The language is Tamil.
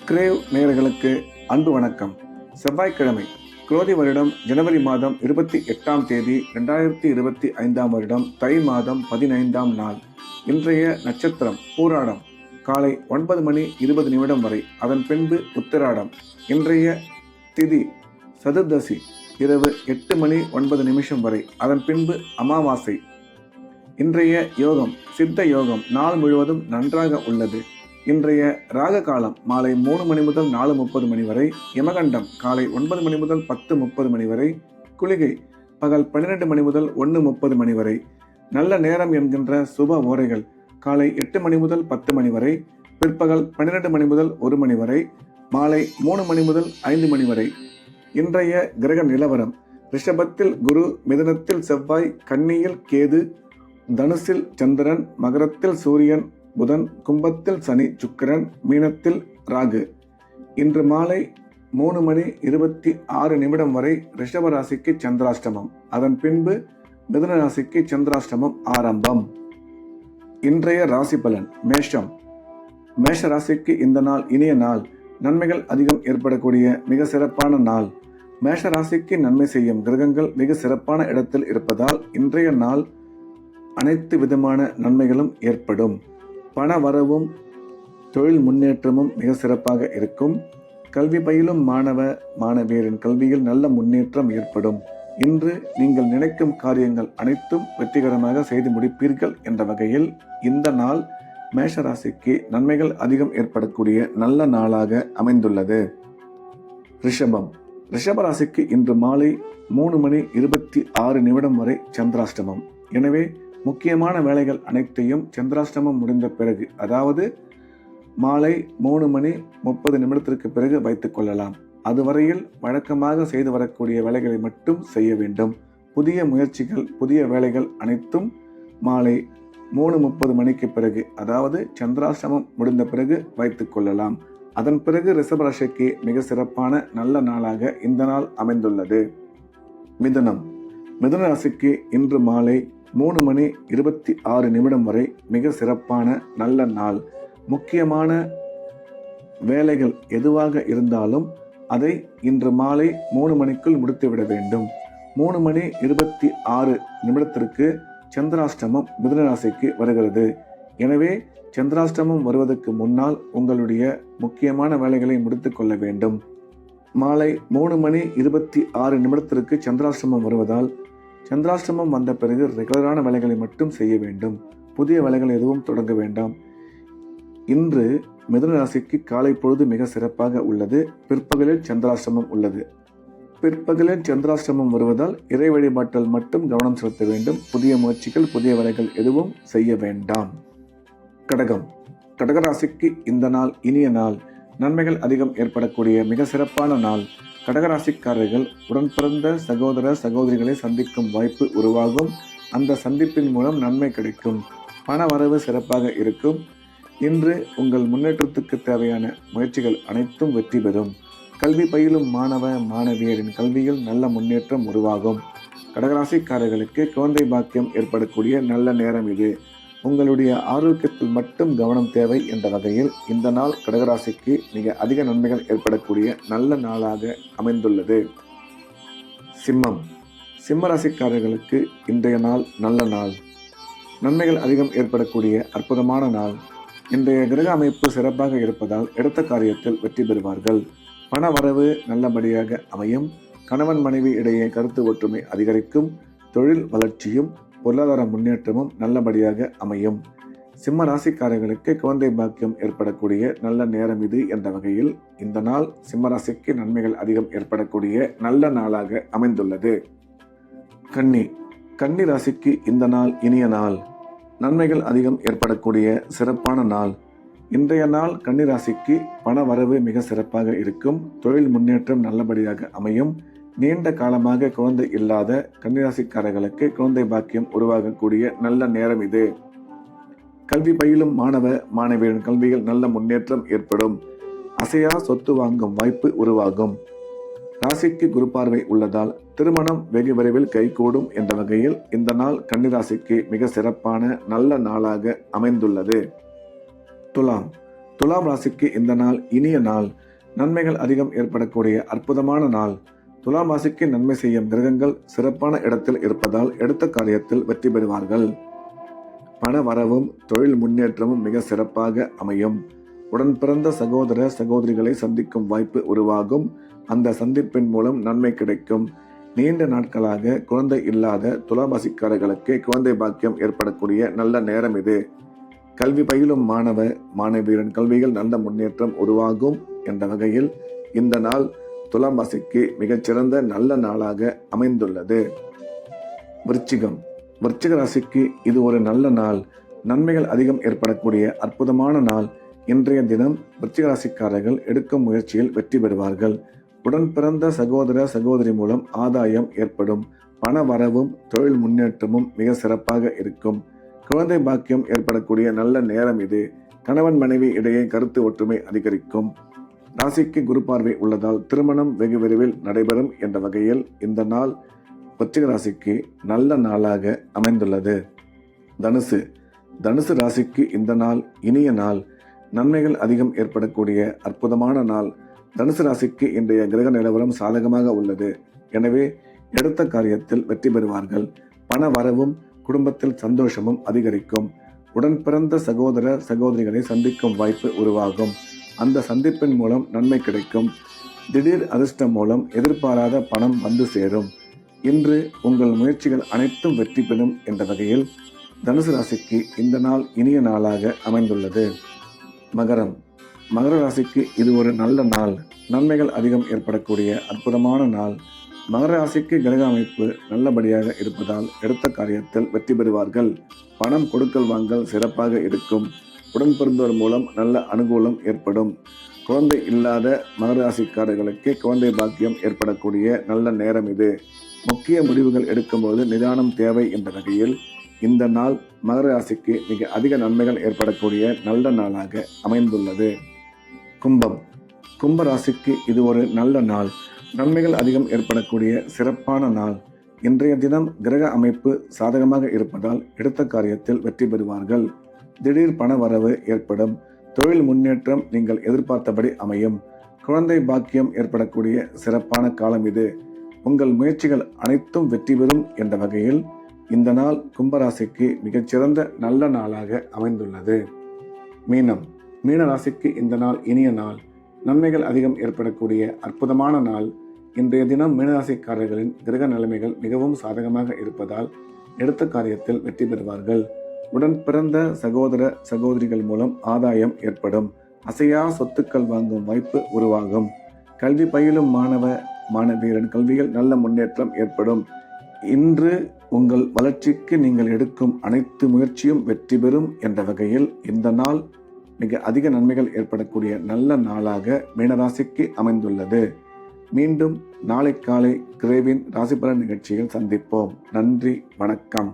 கிரேவ் நேயர்களுக்கு அன்பு வணக்கம். செவ்வாய்க்கிழமை, குரோதி வருடம் ஜனவரி மாதம் 28ஆம் தேதி 2025ஆம் வருடம் தை மாதம் 15ஆம் நாள். இன்றைய நட்சத்திரம் பூராடம். காலை 9:20 வரை, அதன் பின்பு உத்திராடம். இன்றைய திதி சதுர்தசி இரவு 8:09 வரை, அதன் பின்பு அமாவாசை. இன்றைய யோகம் சித்த யோகம். நாள் முழுவதும் நன்றாக உள்ளது. இன்றைய ராக காலம் மாலை 3 மணி முதல் 4:30 வரை, யமகண்டம் காலை 9 மணி முதல் 10:30 வரை, குளிகை பகல் 12 மணி முதல் 1:30 வரை. நல்ல நேரம் என்கின்ற சுப ஓரைகள் காலை 8 மணி முதல் 10 மணி வரை, பிற்பகல் 12 மணி முதல் 1 மணி வரை, மாலை 3 மணி முதல் 5 மணி வரை. இன்றைய கிரக நிலவரம்: ரிஷபத்தில் குரு, மிதுனத்தில் செவ்வாய், கன்னியில் கேது, தனுசில் சந்திரன், மகரத்தில் சூரியன் புதன், கும்பத்தில் சனி சுக்கிரன், மீனத்தில் ராகு. இன்று மாலை 3:26 வரை ரிஷப ராசிக்கு சந்திராஷ்டமம். அதன் பின்பு மிதுன ராசிக்கு சந்திராஷ்டமம் ஆரம்பம். இன்றைய ராசி பலன்: மேஷம். மேஷ ராசிக்கு இந்த நாள் இனிய நாள். நன்மைகள் அதிகம் ஏற்படக்கூடிய மிக சிறப்பான நாள். மேஷ ராசிக்கு நன்மை செய்யும் கிரகங்கள் மிக சிறப்பான இடத்தில் இருப்பதால் இன்றைய நாள் அனைத்து விதமான நன்மைகளும் ஏற்படும். பண வரவும் தொழில் முன்னேற்றமும் மிக சிறப்பாக இருக்கும். கல்வி பயிலும் மாணவ மாணவியரின் கல்வியில் நல்ல முன்னேற்றம் ஏற்படும். இன்று நீங்கள் நினைக்கும் காரியங்கள் அனைத்தும் வெற்றிகரமாக செய்து முடிப்பீர்கள் என்ற வகையில் இந்த நாள் மேஷராசிக்கு நன்மைகள் அதிகம் ஏற்படக்கூடிய நல்ல நாளாக அமைந்துள்ளது. ரிஷபம். ரிஷபராசிக்கு இன்று மாலை 3:26 வரை சந்திராஷ்டமம். எனவே முக்கியமான வேலைகள் அனைத்தையும் சந்திராஷ்டமம் முடிந்த பிறகு, அதாவது மாலை 3:30 பிறகு வைத்துக் கொள்ளலாம். அதுவரையில் வழக்கமாக செய்து வரக்கூடிய வேலைகளை மட்டும் செய்ய வேண்டும். புதிய முயற்சிகள், புதிய வேலைகள் அனைத்தும் மாலை 3:30 பிறகு, அதாவது சந்திராஷ்டமம் முடிந்த பிறகு வைத்துக் கொள்ளலாம். அதன் பிறகு ரிஷபராசிக்கு மிக சிறப்பான நல்ல நாளாக இந்த நாள் அமைந்துள்ளது. மிதுனம். மிதுன ராசிக்கு இன்று மாலை 3:26 வரை மிக சிறப்பான நல்ல நாள். முக்கியமான வேலைகள் எதுவாக இருந்தாலும் அதை இன்று மாலை 3 மணிக்குள் முடித்துவிட வேண்டும். 3:26 சந்திராஷ்டமம் மிதுன ராசிக்கு வருகிறது. எனவே சந்திராஷ்டமம் வருவதற்கு முன்னால் உங்களுடைய முக்கியமான வேலைகளை முடித்துக் கொள்ள வேண்டும். மாலை 3:26 சந்திராஷ்டமம் வருவதால் சந்திராஷ்டமம் வந்த பிறகு ரெகுலரான வேலைகளை மட்டும் செய்ய வேண்டும். புதிய வேலைகள் எதுவும் தொடங்க வேண்டாம். இன்று மிதுன ராசிக்கு காலை பொழுது மிக சிறப்பாக உள்ளது. பிற்பகலில் சந்திராஷ்டமம் உள்ளது. பிற்பகலில் சந்திராஷ்டமம் வருவதால் இறை வழிபாட்டில் மட்டும் கவனம் செலுத்த வேண்டும். புதிய முயற்சிகள், புதிய வேலைகள் எதுவும் செய்ய வேண்டாம். கடகம். கடகராசிக்கு இந்த நாள் இனிய நாள். நன்மைகள் அதிகம் ஏற்படக்கூடிய மிக சிறப்பான நாள். கடகராசிக்காரர்கள் உடன் பிறந்த சகோதர சகோதரிகளை சந்திக்கும் வாய்ப்பு உருவாகும். அந்த சந்திப்பின் மூலம் நன்மை கிடைக்கும். பண வரவு சிறப்பாக இருக்கும். இன்று உங்கள் முன்னேற்றத்துக்கு தேவையான முயற்சிகள் அனைத்தும் வெற்றி பெறும். கல்வி பயிலும் மாணவ மாணவியரின் கல்வியில் நல்ல முன்னேற்றம் உருவாகும். கடகராசிக்காரர்களுக்கு குழந்தை பாக்கியம் ஏற்படக்கூடிய நல்ல நேரம் இது. உங்களுடைய ஆரோக்கியத்தில் மட்டும் கவனம் தேவை என்ற வகையில் இந்த நாள் கடகராசிக்கு மிக அதிக நன்மைகள் ஏற்படக்கூடிய நல்ல நாளாக அமைந்துள்ளது. சிம்மம். சிம்ம ராசிக்காரர்களுக்கு இன்றைய நாள் நல்ல நாள். நன்மைகள் அதிகம் ஏற்படக்கூடிய அற்புதமான நாள். இன்றைய கிரக அமைப்பு சிறப்பாக இருப்பதால் எடுத்த காரியத்தில் வெற்றி பெறுவார்கள். பண வரவு நல்லபடியாக அமையும். கணவன் மனைவி இடையே கருத்து ஒற்றுமை அதிகரிக்கும். தொழில் வளர்ச்சியும் பொருளாதார முன்னேற்றமும் நல்லபடியாக அமையும். சிம்ம ராசிக்காரர்களுக்கு குழந்தை பாக்கியம் ஏற்படக்கூடிய நல்ல நேரம் இது என்ற வகையில் இந்த நாள் சிம்ம ராசிக்கு நன்மைகள் அதிகம் ஏற்படக்கூடிய நல்ல நாளாக அமைந்துள்ளது. கன்னி. கன்னி ராசிக்கு இந்த நாள் இனிய நாள். நன்மைகள் அதிகம் ஏற்படக்கூடிய சிறப்பான நாள். இன்றைய நாள் கன்னி ராசிக்கு பண வரவு மிக சிறப்பாக இருக்கும். தொழில் முன்னேற்றம் நல்லபடியாக அமையும். நீண்ட காலமாக குழந்தை இல்லாத கன்னிராசிக்காரர்களுக்கு குழந்தை பாக்கியம் உருவாகக்கூடிய நல்ல நேரம் இது. கல்வி பயிலும் மாணவ மாணவியரின் கல்வியில் நல்ல முன்னேற்றம் ஏற்படும். அசையா சொத்து வாங்கும் வாய்ப்பு உருவாகும். ராசிக்கு குரு பார்வை உள்ளதால் திருமணம் வெகு விரைவில் கைகூடும் என்ற வகையில் இந்த நாள் கன்னிராசிக்கு மிக சிறப்பான நல்ல நாளாக அமைந்துள்ளது. துலாம். துலாம் ராசிக்கு இந்த நாள் இனிய நாள். நன்மைகள் அதிகம் ஏற்படக்கூடிய அற்புதமான நாள். துலாம் ராசிக்கு நன்மை செய்யும் கிரகங்கள் சிறப்பான இடத்தில் இருப்பதால் எடுத்த காரியத்தில் வெற்றி பெறுவார்கள். பண வரவும் தொழில் முன்னேற்றமும் மிக சிறப்பாக அமையும். உடன் பிறந்த சகோதர சகோதரிகளை சந்திக்கும் வாய்ப்பு உருவாகும். அந்த சந்திப்பின் மூலம் நன்மை கிடைக்கும். நீண்ட நாட்களாக குழந்தை இல்லாத துலாராசிக்காரர்களுக்கு குழந்தை பாக்கியம் ஏற்படக்கூடிய நல்ல நேரம் இது. கல்வி பயிலும் மாணவ மாணவியரின் கல்வியில் நல்ல முன்னேற்றம் உருவாகும் என்ற வகையில் இந்த நாள் துலாம் ராசிக்கு மிகச்சிறந்த நல்ல நாளாக அமைந்துள்ளது. விருச்சிகம். விருச்சிக ராசிக்கு இது ஒரு நல்ல நாள். நன்மைகள் அதிகம் ஏற்படக்கூடிய அற்புதமான நாள். இன்றைய தினம் விருச்சிக ராசிக்காரர்கள் எடுக்கும் முயற்சியில் வெற்றி பெறுவார்கள். உடன் பிறந்த சகோதர சகோதரி மூலம் ஆதாயம் ஏற்படும். பண வரவும் தொழில் முன்னேற்றமும் மிக சிறப்பாக இருக்கும். குழந்தை பாக்கியம் ஏற்படக்கூடிய நல்ல நேரம் இது. கணவன் மனைவி இடையே கருத்து ஒற்றுமை அதிகரிக்கும். ராசிக்கு குரு பார்வை உள்ளதால் திருமணம் வெகு விரைவில் நடைபெறும் என்ற வகையில் இந்த நாள் விருச்சிக ராசிக்கு நல்ல நாளாக அமைந்துள்ளது. தனுசு. தனுசு ராசிக்கு இந்த நாள் இனிய நாள். நன்மைகள் அதிகம் ஏற்படக்கூடிய அற்புதமான நாள். தனுசு ராசிக்கு இன்றைய கிரக நிலவரம் சாதகமாக உள்ளது. எனவே எடுத்த காரியத்தில் வெற்றி பெறுவார்கள். பண வரவும் குடும்பத்தில் சந்தோஷமும் அதிகரிக்கும். உடன் பிறந்த சகோதர சகோதரிகளை சந்திக்கும் வாய்ப்பு உருவாகும். அந்த சந்திப்பின் மூலம் நன்மை கிடைக்கும். திடீர் அதிர்ஷ்டம் மூலம் எதிர்பாராத பணம் வந்து சேரும். இன்று உங்கள் முயற்சிகள் அனைத்தும் வெற்றி பெறும் என்ற வகையில் தனுசு ராசிக்கு இந்த நாள் இனிய நாளாக அமைந்துள்ளது. மகரம். மகர ராசிக்கு இது ஒரு நல்ல நாள். நன்மைகள் அதிகம் ஏற்படக்கூடிய அற்புதமான நாள். மகர ராசிக்கு கிரக அமைப்பு நல்லபடியாக இருப்பதால் எடுத்த காரியத்தில் வெற்றி பெறுவார்கள். பணம் கொடுக்கல் வாங்கல் சிறப்பாக இருக்கும். உடன் பிறந்தோர் மூலம் நல்ல அனுகூலம் ஏற்படும். குழந்தை இல்லாத மகர ராசிக்காரர்களுக்கு குழந்தை பாக்கியம் ஏற்படக்கூடிய நல்ல நேரம் இது. முக்கிய முடிவுகள் எடுக்கும்போது நிதானம் தேவை என்ற வகையில் இந்த நாள் மகர ராசிக்கு மிக அதிக நன்மைகள் ஏற்படக்கூடிய நல்ல நாளாக அமைந்துள்ளது. கும்பம். கும்ப ராசிக்கு இது ஒரு நல்ல நாள். நன்மைகள் அதிகம் ஏற்படக்கூடிய சிறப்பான நாள். இன்றைய தினம் கிரக அமைப்பு சாதகமாக இருப்பதால் எடுத்த காரியத்தில் வெற்றி பெறுவார்கள். திடீர் பண வரவு ஏற்படும். தொழில் முன்னேற்றம் நீங்கள் எதிர்பார்த்தபடி அமையும். குழந்தை பாக்கியம் ஏற்படக்கூடிய சிறப்பான காலம் இது. உங்கள் முயற்சிகள் அனைத்தும் வெற்றி பெறும் என்ற வகையில் இந்த நாள் கும்பராசிக்கு மிகச்சிறந்த நல்ல நாளாக அமைந்துள்ளது. மீனம். மீன ராசிக்கு இந்த நாள் இனிய நாள். நன்மைகள் அதிகம் ஏற்படக்கூடிய அற்புதமான நாள். இன்றைய தினம் மீனராசிக்காரர்களின் கிரக நிலைமைகள் மிகவும் சாதகமாக இருப்பதால் எடுத்த காரியத்தில் வெற்றி பெறுவார்கள். உடன் பிறந்த சகோதர சகோதரிகள் மூலம் ஆதாயம் ஏற்படும். அசையா சொத்துக்கள் வாங்கும் வாய்ப்பு உருவாகும். கல்வி பயிலும் மாணவ மாணவியரின் கல்வியில் நல்ல முன்னேற்றம் ஏற்படும். இன்று உங்கள் வளர்ச்சிக்கு நீங்கள் எடுக்கும் அனைத்து முயற்சியும் வெற்றி பெறும் என்ற வகையில் இந்த நாள் மிக அதிக நன்மைகள் ஏற்படக்கூடிய நல்ல நாளாக மீனராசிக்கு அமைந்துள்ளது. மீண்டும் நாளை காலை கிரேவின் ராசிபலன் நிகழ்ச்சியில் சந்திப்போம். நன்றி, வணக்கம்.